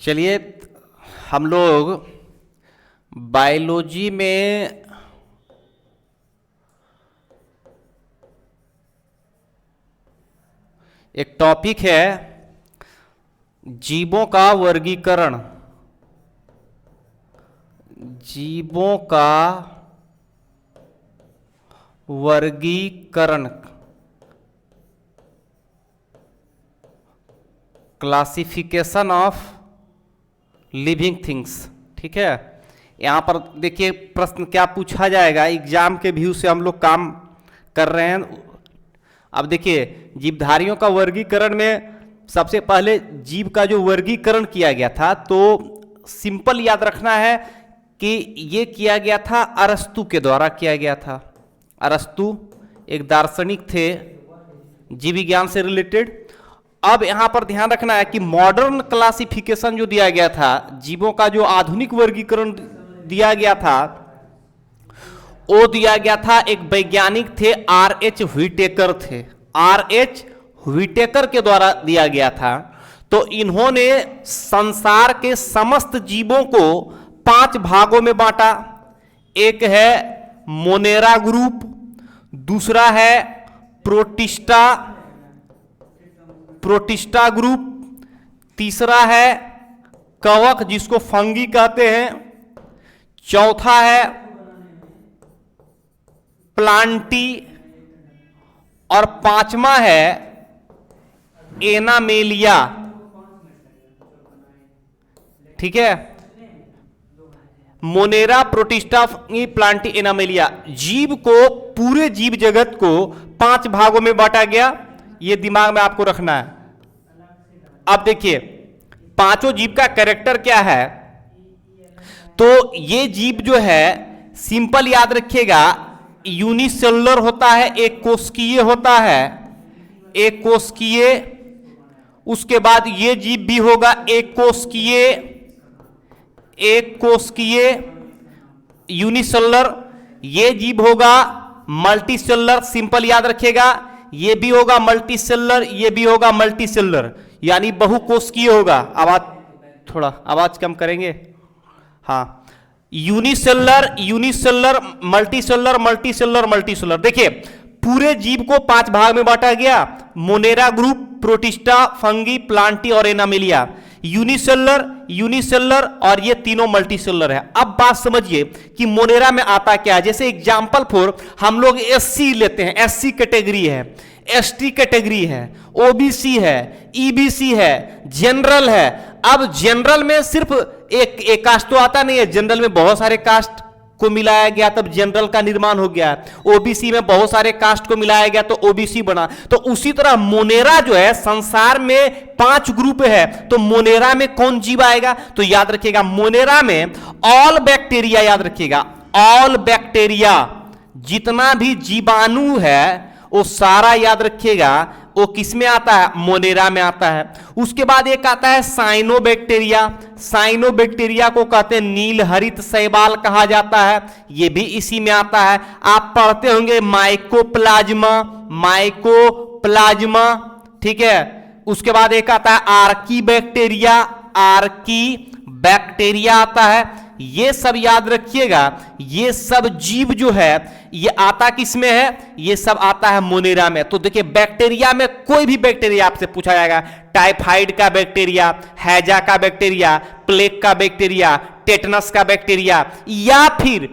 चलिए हम लोग बायोलॉजी में एक टॉपिक है जीवों का वर्गीकरण। जीवों का वर्गीकरण, क्लासिफिकेशन ऑफ लिविंग थिंग्स। ठीक है, यहां पर देखिए प्रश्न क्या पूछा जाएगा, एग्जाम के व्यू से हम लोग काम कर रहे हैं। अब देखिए जीवधारियों का वर्गीकरण में सबसे पहले जीव का जो वर्गीकरण किया गया था, तो सिंपल याद रखना है कि ये किया गया था अरस्तु के द्वारा किया गया था। अरस्तु एक दार्शनिक थे जीव विज्ञान से रिलेटेड। अब यहां पर ध्यान रखना है कि मॉडर्न क्लासिफिकेशन जो दिया गया था, जीवों का जो आधुनिक वर्गीकरण दिया गया था, वो दिया गया था एक वैज्ञानिक थे R.H. व्हिटेकर थे। R.H. व्हिटेकर के द्वारा दिया गया था। तो इन्होंने संसार के समस्त जीवों को 5 भागों में बांटा। एक है मोनेरा ग्रुप, दूसरा है प्रोटिस्टा ग्रुप, तीसरा है कवक जिसको फंगी कहते हैं, चौथा है प्लांटी और पांचवा है एनामेलिया। ठीक है, मोनेरा, प्रोटिस्टा, प्लांटी, एनामेलिया। जीव को, पूरे जीव जगत को 5 भागों में बांटा गया। ये दिमाग में आपको रखना है। अब देखिए पांचों जीव का कैरेक्टर क्या है। तो ये जीव जो है सिंपल याद रखिएगा, यूनिसेलुलर होता है, एक कोशिकीय होता है, एक कोशिकीय। उसके बाद ये जीव भी होगा एक कोशिकीय यूनिसेलुलर। ये जीव होगा मल्टीसेलुलर, सिंपल याद रखिएगा। ये भी होगा मल्टीसेलुलर, ये भी होगा मल्टीसेलुलर, यानी बहुकोशिकीय होगा। थोड़ा आवाज कम करेंगे। हाँ, यूनिसेलुलर, मल्टीसेलुलर। देखिए पूरे जीव को 5 भाग में बांटा गया। Monera group, protista, fungi, Plantae और एनामेलिया। यूनिसेलुलर और ये तीनों मल्टीसेलुलर है। अब बात समझिए कि मोनेरा में आता क्या है। जैसे एग्जाम्पल फॉर हम लोग SC लेते हैं, SC कैटेगरी है, ST कैटेगरी है, OBC है, EBC है, जनरल है। अब जनरल में सिर्फ एक कास्ट तो आता नहीं है, जनरल में बहुत सारे कास्ट को मिलाया गया तब जनरल का निर्माण हो गया। OBC में बहुत सारे कास्ट को मिलाया गया तो OBC बना। तो उसी तरह मोनेरा जो है, संसार में 5 ग्रुप है, तो मोनेरा में कौन जीव आएगा? तो याद रखिएगा मोनेरा में ऑल बैक्टीरिया, याद रखिएगा ऑल बैक्टीरिया, जितना भी जीवाणु है वो सारा याद रखिएगा वो किस में आता है? मोनेरा में आता है। उसके बाद एक आता है साइनोबैक्टीरिया। साइनोबैक्टीरिया को कहते हैं नील हरित शैवाल कहा जाता है, ये भी इसी में आता है। आप पढ़ते होंगे माइकोप्लाज्मा। ठीक है, उसके बाद एक आता है आर्की बैक्टीरिया आता है। ये सब याद रखिएगा, ये सब जीव जो है ये आता किसमें है? ये सब आता है मोनेरा में। तो देखिए बैक्टीरिया में कोई भी बैक्टीरिया आपसे पूछा जाएगा, टाइफाइड का बैक्टीरिया, हैजा का बैक्टीरिया, प्लेग का बैक्टीरिया, टेटनस का बैक्टीरिया, या फिर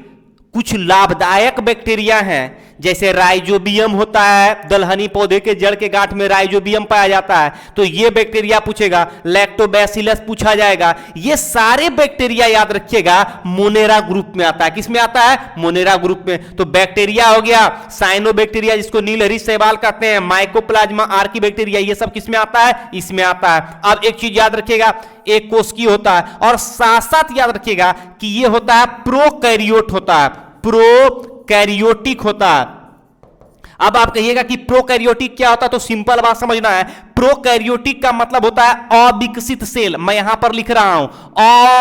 कुछ लाभदायक बैक्टीरिया हैं जैसे राइजोबियम होता है, दलहनी पौधे के जड़ के गांठ में राइजोबियम पाया जाता है, तो ये बैक्टीरिया पूछेगा। लैक्टोबैसिलस पूछा जाएगा। ये सारे बैक्टीरिया याद रखिएगा मोनेरा ग्रुप में आता है। किस में आता है? मोनेरा ग्रुप में। तो बैक्टीरिया हो गया, साइनोबैक्टीरिया जिसको नीलहरित शैवाल कहते हैं, माइकोप्लाज्मा, आर्की बैक्टीरिया, ये सब किस में आता है? इसमें आता है। अब एक चीज याद रखिएगा, एक कोशिकीय होता है, और साथ साथ याद रखिएगा कि ये होता है प्रोकैरियोट होता है, प्रोकैरियोटिक होता है। अब आप कहिएगा कि प्रोकैरियोटिक क्या होता है, तो सिंपल बात समझना है। प्रोकैरियोटिक का मतलब होता है अविकसित सेल। मैं यहां पर लिख रहा हूं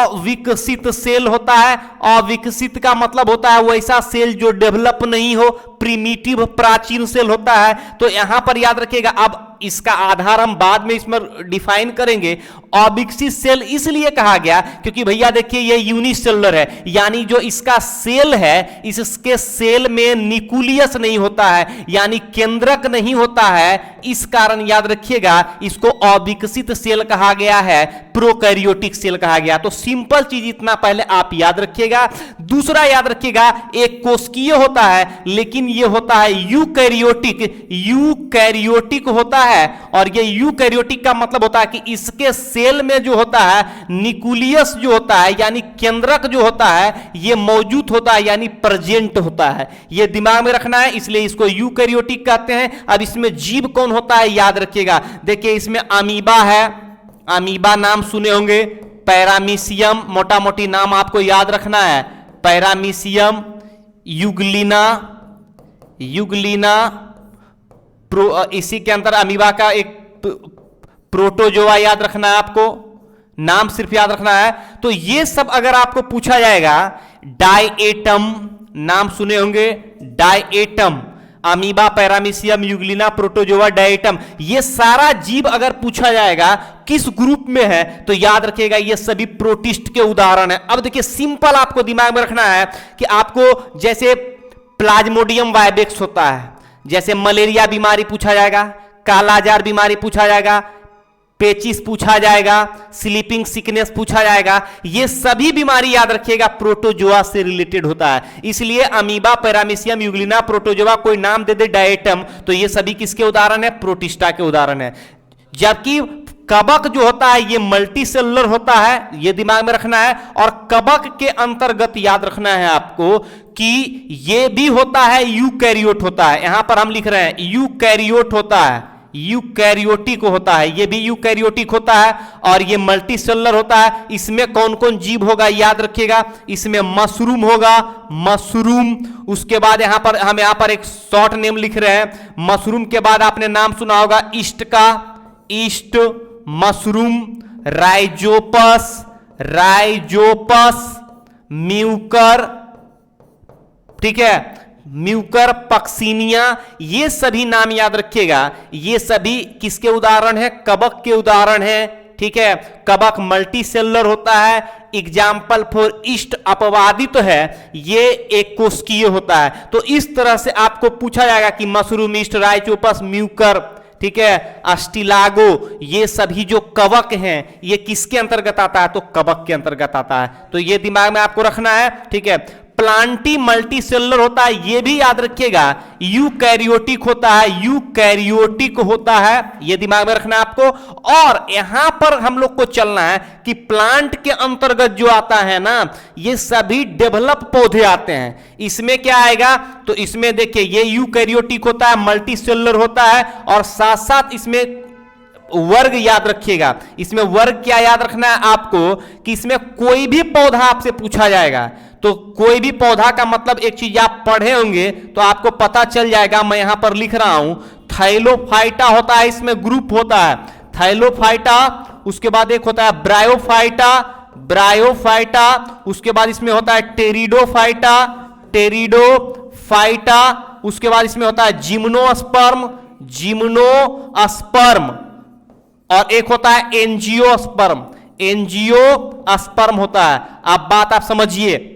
अविकसित सेल होता है। अविकसित का मतलब होता है वैसा सेल जो डेवलप नहीं हो, प्रिमिटिव प्राचीन सेल होता है। तो यहां पर याद रखिएगा, अब इसका आधार हम बाद में इसमें डिफाइन करेंगे। अविकसित सेल इसलिए कहा गया क्योंकि भैया देखिए ये यूनिसेलुलर है, यानी जो इसका सेल है इसके सेल में न्यूक्लियस नहीं होता है, यानी केंद्रक नहीं होता है। इस कारण याद रखिएगा इसको अविकसित सेल कहा गया है, प्रोकैरियोटिक सेल कहा गया। तो सिंपल चीज इतना पहले आप याद रखिएगा। दूसरा याद रखिएगा एक कोशिकीय होता है, लेकिन ये होता है यूकैरियोटिक। यूकैरियोटिक होता है और ये यूकैरियोटिक का मतलब होता है कि इसके सेल में जो होता है न्यूक्लियस जो होता है यानी केंद्रक जो होता है ये मौजूद होता है, यानी प्रेजेंट होता है। ये दिमाग में रखना है, इसलिए इसको यूकैरियोटिक कहते हैं। अब इसमें जीव कौन होता है याद रखिएगा। देखिए इसमें अमीबा है, अमीबा नाम सुने होंगे, पैरामीशियम, मोटा मोटी नाम आपको याद रखना है, पैरामीशियम, यूग्लिना, यूग्लिना, इसी के अंदर अमीबा का एक प्रोटोजोआ याद रखना है आपको, नाम सिर्फ याद रखना है। तो ये सब अगर आपको पूछा जाएगा, डायएटम नाम सुने होंगे, डायएटम, अमीबा, पैरामीशियम, यूग्लिना, प्रोटोजोआ, डायएटम, ये सारा जीव अगर पूछा जाएगा किस ग्रुप में है तो याद रखिएगा ये सभी प्रोटिस्ट के उदाहरण है। अब देखिए सिंपल आपको दिमाग में रखना है कि आपको जैसे प्लाज्मोडियम वाइवेक्स होता है, जैसे मलेरिया बीमारी पूछा जाएगा, कालाजार बीमारी पूछा जाएगा, पेचिस पूछा जाएगा, स्लीपिंग सिकनेस पूछा जाएगा, ये सभी बीमारी याद रखिएगा प्रोटोजोआ से रिलेटेड होता है। इसलिए अमीबा, पैरामीशियम, यूग्लिना, प्रोटोजोआ, कोई नाम दे दे डायएटम, तो ये सभी किसके उदाहरण है? प्रोटिस्टा के उदाहरण है। जबकि कवक जो होता है ये मल्टी सेलुलर होता है, ये दिमाग में रखना है। और कवक के अंतर्गत याद रखना है आपको कि ये भी होता है यूकैरियोट होता है। यहां पर हम लिख रहे हैं यूकैरियोट होता है, यूकैरियोटिक होता है, ये भी यूकैरियोटिक होता है और ये मल्टी सेलुलर होता है। इसमें कौन कौन जीव होगा याद रखिएगा, इसमें मशरूम होगा, मशरूम। उसके बाद यहां पर हम एक शॉर्ट नेम लिख रहे हैं, मशरूम के बाद आपने नाम सुना होगा ईस्ट का, east mushroom, Rhizopus, Rhizopus, Mucor, ठीक है, म्यूकर, पक्सिनिया, ये सभी नाम याद रखिएगा। ये सभी किसके उदाहरण है? कवक के उदाहरण है, ठीक है। कवक मल्टी सेलुलर होता है। एग्जाम्पल फॉर ईस्ट अपवादित तो है, ये एक कोशिकीय होता है। तो इस तरह से आपको पूछा जाएगा कि मशरूम, ईस्ट, राइजोपस, म्यूकर, ठीक है, अस्टिलागो, ये सभी जो कवक हैं ये किसके अंतर्गत आता है? तो कवक के अंतर्गत आता है। तो ये दिमाग में आपको रखना है, ठीक है। प्लांटी मल्टी सेलुलर होता है, ये भी याद रखिएगा यूकैरियोटिक होता है, यूकैरियोटिक होता है, ये दिमाग में रखना है आपको। और यहां पर हम लोग को चलना है कि प्लांट के अंतर्गत जो आता है ना, ये सभी डेवलप पौधे आते हैं। इसमें क्या आएगा? तो इसमें देखिए ये यूकैरियोटिक होता है, मल्टी सेलुलर होता है और साथ साथ इसमें वर्ग याद रखिएगा। इसमें वर्ग क्या याद रखना है आपको कि इसमें कोई भी पौधा आपसे पूछा जाएगा, तो कोई भी पौधा का मतलब एक चीज आप पढ़े होंगे तो आपको पता चल जाएगा। मैं यहां पर लिख रहा हूं, थाइलोफाइटा होता है, इसमें ग्रुप होता है थाइलोफाइटा। उसके बाद एक होता है ब्रायोफाइटा, ब्रायोफाइटा। उसके बाद इसमें होता है टेरिडोफाइटा, टेरिडोफाइटा। उसके बाद इसमें होता है जिम्नोस्पर्म, जिम्नोस्पर्म। और एक होता है एंजियोस्पर्म, एंजियोस्पर्म होता है। बात आप समझिए,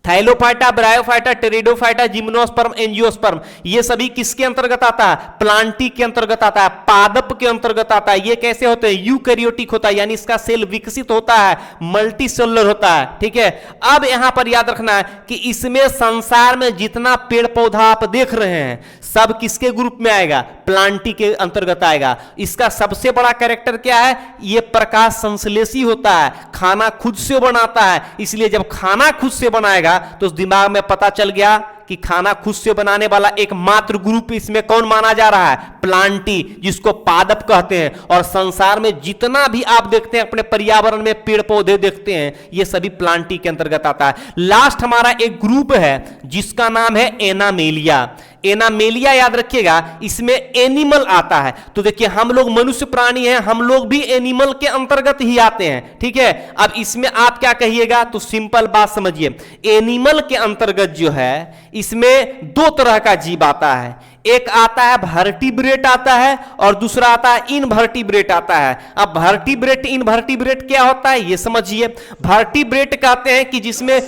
थाइलोफाइटा, ब्रायोफाइटा, टेरिडोफाइटा, जिम्नोस्पर्म, एंजियोस्पर्म, ये सभी किसके अंतर्गत आता है? प्लांटी के अंतर्गत आता है, पादप के अंतर्गत आता है। ये कैसे होते हैं? यूकैरियोटिक होता है, यानी इसका सेल विकसित होता है, मल्टी सेलुलर होता है, ठीक है। अब यहां पर याद रखना है कि इसमें संसार में जितना पेड़ पौधा आप देख रहे हैं सब किसके ग्रुप में आएगा? प्लांटी के अंतर्गत आएगा। इसका सबसे बड़ा कैरेक्टर क्या है? ये प्रकाश संश्लेषी होता है, खाना खुद से बनाता है। इसलिए जब खाना खुद से बनाएगा तो उस दिमाग में पता चल गया कि खाना खुद से बनाने वाला एकमात्र ग्रुप इसमें कौन माना जा रहा है? प्लांटी, जिसको पादप कहते हैं। और संसार में जितना भी आप देखते हैं अपने पर्यावरण में पेड़ पौधे देखते हैं, ये सभी प्लांटी के अंतर्गत आता है। लास्ट हमारा एक ग्रुप है जिसका नाम है एनामेलिया। एनामेलिया याद रखिएगा, इसमें एनिमल आता है। तो देखिए हम लोग मनुष्य प्राणी हैं, हम लोग भी एनिमल के अंतर्गत ही आते हैं, ठीक है। अब इसमें आप क्या कहिएगा, तो सिंपल बात समझिए, एनिमल के अंतर्गत जो है इसमें दो तरह का जीव आता है, एक आता है वर्टिब्रेट आता है और दूसरा आता है इनवर्टिब्रेट आता है। अब वर्टिब्रेट इनवर्टिब्रेट क्या होता है ये समझिए। वर्टिब्रेट कहते हैं कि जिसमें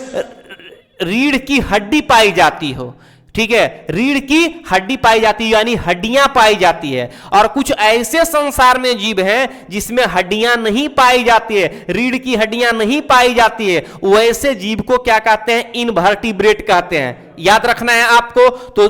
रीढ़ की हड्डी पाई जाती हो, ठीक है, रीढ़ की हड्डी पाई जाती है यानी हड्डियां पाई जाती है। और कुछ ऐसे संसार में जीव हैं जिसमें हड्डियां नहीं पाई जाती है, रीढ़ की हड्डियां नहीं पाई जाती है, वैसे जीव को क्या कहते हैं, इनवर्टिब्रेट कहते हैं। याद रखना है आपको। तो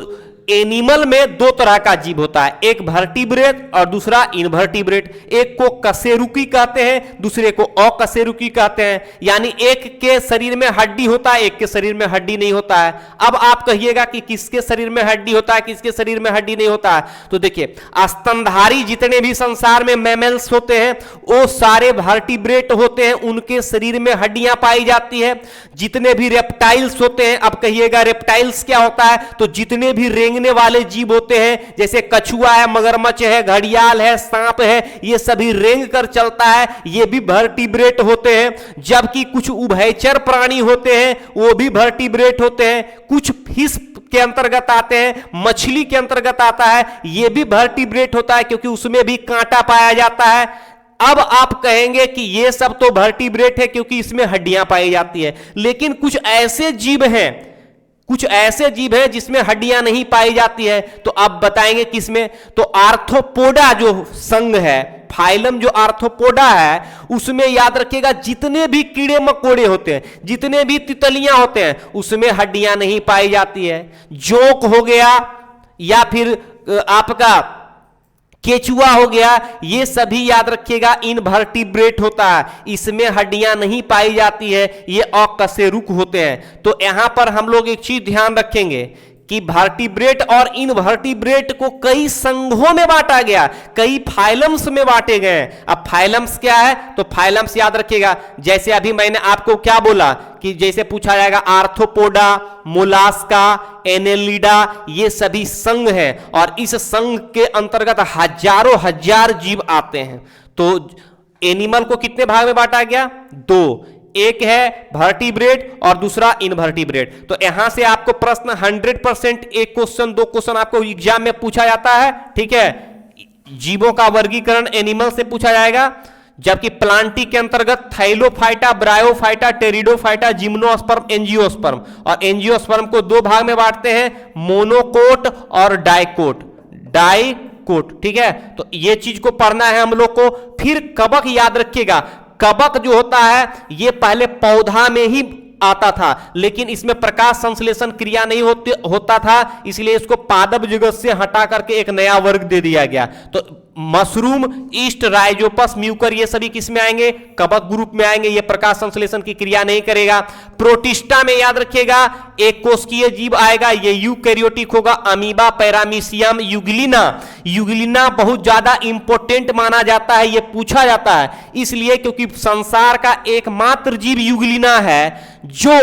एनिमल में दो तरह का जीव होता है, एक वर्टिब्रेट और दूसरा इनवर्टिब्रेट। एक को कशेरुकी कहते हैं, दूसरे को अकशेरुकी कहते हैं, यानी एक के शरीर में हड्डी होता है, एक के शरीर में हड्डी नहीं होता है। अब आप कहिएगा कि किसके शरीर में हड्डी होता है, किसके शरीर में हड्डी नहीं होता है। तो देखिए स्तनधारी जितने भी संसार में मैमल्स होते हैं वो सारे वर्टिब्रेट होते हैं, उनके शरीर में हड्डियां पाई जाती है। जितने भी रेप्टाइल्स होते हैं, अब कहिएगा रेप्टाइल्स क्या होता है, तो जितने भी रेंगने वाले जीव होते हैं, जैसे कछुआ है, मगरमच्छ है, घड़ियाल है, सांप है, ये सभी रेंग कर चलता है, ये भी वर्टिब्रेट होते हैं। जबकि कुछ उभयचर प्राणी होते हैं वो भी वर्टिब्रेट होते हैं। कुछ फिश के अंतर्गत आते हैं, मछली के अंतर्गत आता है, ये भी वर्टिब्रेट होता है क्योंकि उसमें भी कांटा पाया जाता है। अब आप कहेंगे कि ये सब तो वर्टिब्रेट है क्योंकि इसमें हड्डियां पाई जाती है, लेकिन कुछ ऐसे जीव हैं, कुछ ऐसे जीव हैं जिसमें हड्डियां नहीं पाई जाती है। तो आप बताएंगे किसमें, तो आर्थ्रोपोडा जो संघ है, फाइलम जो आर्थ्रोपोडा है, उसमें याद रखिएगा जितने भी कीड़े मकोड़े होते हैं, जितने भी तितलियां होते हैं, उसमें हड्डियां नहीं पाई जाती है। जोंक हो गया या फिर आपका केचुआ हो गया, ये सभी याद रखिएगा इनवर्टिब्रेट होता है, इसमें हड्डियां नहीं पाई जाती है, ये अकशेरुक होते हैं। तो यहां पर हम लोग एक चीज ध्यान रखेंगे कि वर्टिब्रेट और इनवर्टिब्रेट को कई संघों में बांटा गया, कई फाइलम्स में बांटे गए। अब फाइलम्स क्या है, तो फाइलम्स याद रखिएगा, जैसे अभी मैंने आपको क्या बोला कि जैसे पूछा जाएगा आर्थ्रोपोडा, मोलास्का, एनेलिडा, ये सभी संघ हैं और इस संघ के अंतर्गत हजारों हजार जीव आते हैं। तो एनिमल को कितने भाग में बांटा गया, दो, एक है वर्टिब्रेट और दूसरा इनवर्टिब्रेट। तो यहां से आपको प्रश्न 100% एक क्वेश्चन दो क्वेश्चन आपको एग्जाम में पूछा जाता है, ठीक है। जीवों का वर्गीकरण एनिमल से पूछा जाएगा, जबकि प्लांटी के अंतर्गत Thallophyta, bryophyta, pteridophyta, gymnosperm, angiosperm. और एंजियोस्पर्म को दो भाग में बांटते हैं, मोनोकोट और डाइकोट, डाइकोट, ठीक है। तो ये चीज को पढ़ना है हम लोग को। फिर कवक याद रखिएगा, कवक जो होता है ये पहले पौधा में ही आता था, लेकिन इसमें प्रकाश संश्लेषण क्रिया नहीं होता था, इसलिए इसको पादप जगत से हटा करके एक नया वर्ग दे दिया गया। तो मशरूम, ईस्ट, राइजोपस, म्यूकर, ये सभी किस में आएंगे, कवक ग्रुप में आएंगे, ये प्रकाश संश्लेषण की क्रिया नहीं करेगा। प्रोटिस्टा में याद रखिएगा एक कोशिकीय जीव आएगा, ये यूकैरियोटिक होगा, अमीबा, पैरामीशियम, यूग्लिना। यूग्लिना बहुत ज्यादा इंपॉर्टेंट माना जाता है, ये पूछा जाता है इसलिए क्योंकि संसार का एकमात्र जीव यूग्लिना है जो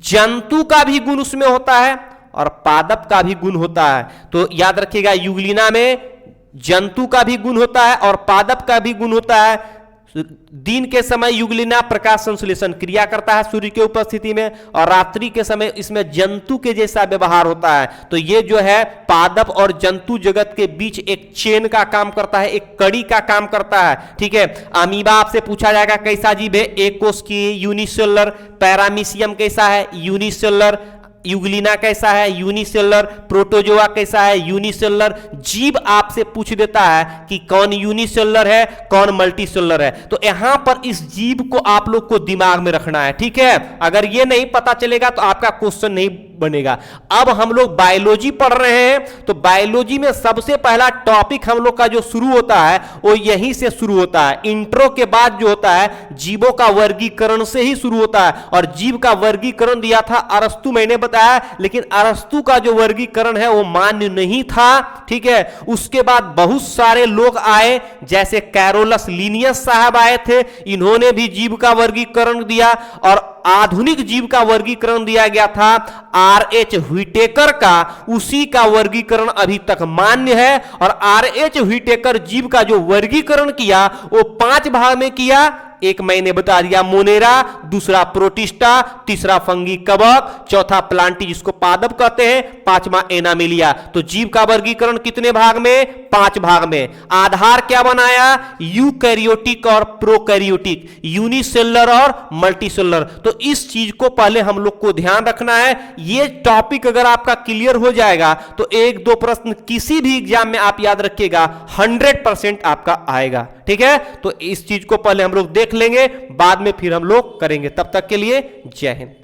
जंतु का भी गुण उसमें होता है और पादप का भी गुण होता है। तो याद रखिएगा यूग्लिना में जंतु का भी गुण होता है और पादप का भी गुण होता है। दिन के समय यूग्लिना प्रकाश संश्लेषण क्रिया करता है सूर्य की उपस्थिति में, और रात्रि के समय इसमें जंतु के जैसा व्यवहार होता है। तो ये जो है पादप और जंतु जगत के बीच एक चेन का काम करता है, एक कड़ी का काम करता है, ठीक है। अमीबा आपसे पूछा जाएगा कैसा जीव है, एक कोशिकीय, यूनिसेलुलर। पैरामीशियम कैसा है, यूनिसेलुलर। यूग्लिना कैसा है, यूनिसेलुलर। प्रोटोजोआ कैसा है, यूनिसेलुलर। जीव आपसे पूछ देता है कि कौन यूनिसेलुलर है, कौन मल्टीसेलुलर है। तो यहां पर इस जीव को आप लोग को दिमाग में रखना है, ठीक है। अगर ये नहीं पता चलेगा तो आपका क्वेश्चन नहीं बनेगा। अब हम लोग बायोलॉजी पढ़ रहे हैं, तो बायोलॉजी में सबसे पहला टॉपिक हम लोग का जो शुरू होता है वो यहीं से शुरू होता है। इंट्रो के बाद जो होता है जीवों का वर्गीकरण से ही शुरू होता है, और जीव का वर्गीकरण दिया था अरस्तु, मैंने बताया, लेकिन अरस्तु का जो वर्गीकरण है वो मान्य नहीं था, ठीक है। उसके बाद बहुत सारे लोग आए, जैसे कैरोलस लीनियस साहब आए थे, इन्होंने भी जीव का वर्गीकरण दिया, और आधुनिक जीव का वर्गीकरण दिया गया था आर.एच. व्हिटेकर का, उसी का वर्गीकरण अभी तक मान्य है। और आर.एच. व्हिटेकर जीव का जो वर्गीकरण किया वो 5 भाग में किया। एक मैंने बता दिया मोनेरा, दूसरा प्रोटिस्टा, तीसरा फंगी कवक, चौथा प्लांटी जिसको पादप कहते हैं, पांचवा एनामिलिया। तो जीव का वर्गीकरण कितने भाग में? 5 भाग में। आधार क्या बनाया? यूकैरियोटिक और प्रोकैरियोटिक, यूनिसेलुलर और मल्टीसेलुलर। तो इस चीज को पहले हम लोग को ध्यान रखना है। ये टॉपिक अगर आपका क्लियर हो जाएगा तो 1-2 प्रश्न किसी भी एग्जाम में आप याद रखिएगा, 100% आपका आएगा। ठीक है, तो इस चीज को पहले हम लोग देख लेंगे, बाद में फिर हम लोग करेंगे। तब तक के लिए जय हिंद।